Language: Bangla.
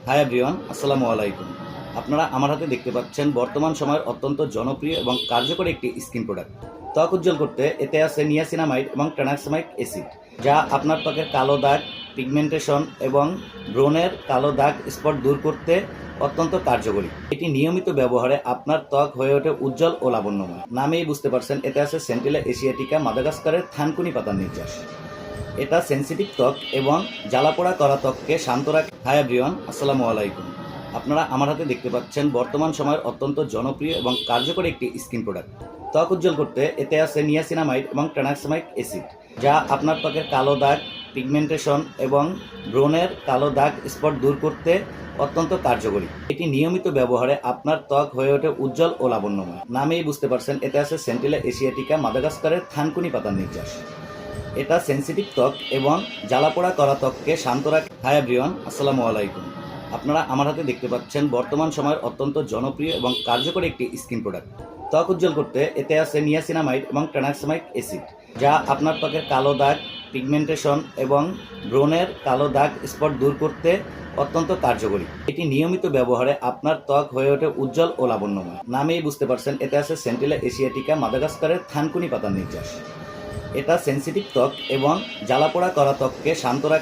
হাই এভরিওয়ান, আসসালামু আলাইকুম। আপনারা আমার হাতে দেখতে পাচ্ছেন বর্তমান সময়ের অত্যন্ত জনপ্রিয় এবং কার্যকরী একটি স্কিন প্রোডাক্ট। ত্বক উজ্জ্বল করতে এতে আছে নিয়াসিনামাইড এবং ট্রানাক্সামাইড অ্যাসিড, যা আপনার ত্বকের কালো দাগ, পিগমেন্টেশন এবং ব্রণের কালো দাগ স্পট দূর করতে অত্যন্ত কার্যকরী। এটি নিয়মিত ব্যবহারে আপনার ত্বক হয়ে ওঠে উজ্জ্বল ও লাবণ্যময়। নামেই বুঝতে পারছেন, এতে আছে সেন্টিলা এশিয়াটিকা মাদাগাস্কারের থানকুনি পাতার নির্যাস। এটা সেন্সিটিভ ত্বক এবং জ্বালাপোড়া করা ত্বককে শান্ত রাখে। হাই এভরিওয়ান, আসসালামু আলাইকুম। আপনারা আমার হাতে দেখতে পাচ্ছেন বর্তমান সময়ের অত্যন্ত জনপ্রিয় এবং কার্যকরী একটি স্কিন প্রোডাক্ট। ত্বক উজ্জ্বল করতে এতে আছে নিয়াসিনামাইড এবং ট্রানাক্সামাইড অ্যাসিড, যা আপনার ত্বকের কালো দাগ, পিগমেন্টেশন এবং ব্রণের কালো দাগ স্পট দূর করতে অত্যন্ত কার্যকরী। এটি নিয়মিত ব্যবহারে আপনার ত্বক হয়ে ওঠে উজ্জ্বল ও লাবণ্যময়। নামেই বুঝতে পারছেন, এতে আছে সেন্টিলা এশিয়াটিকা মাদাগাস্কারের থানকুনি পাতার নির্যাস। এটা সেন্সিটিভ ত্বক এবং জ্বালাপোড়া করা ত্বককে শান্ত রাখে। হাই এভরিওয়ান, আসসালামু আলাইকুম। আপনারা আমার হাতে দেখতে পাচ্ছেন বর্তমান সময়ের অত্যন্ত জনপ্রিয় এবং কার্যকরী একটি স্কিন প্রোডাক্ট। ত্বক উজ্জ্বল করতে এতে আছে নিয়াসিনামাইড এবং ট্রানাক্সামাইড অ্যাসিড, যা আপনার ত্বকের কালো দাগ, পিগমেন্টেশন এবং ব্রণের কালো দাগ স্পট দূর করতে অত্যন্ত কার্যকরী। এটি নিয়মিত ব্যবহারে আপনার ত্বক হয়ে ওঠে উজ্জ্বল ও লাবণ্যময়। নামেই বুঝতে পারছেন, এতে আছে সেন্টিলা এশিয়াটিকা মাদাগাস্কারের থানকুনি পাতার নির্যাস। এটা সেন্সিটিভ ত্বক এবং জ্বালাপোড়া করা ত্বককে শান্ত রাখে।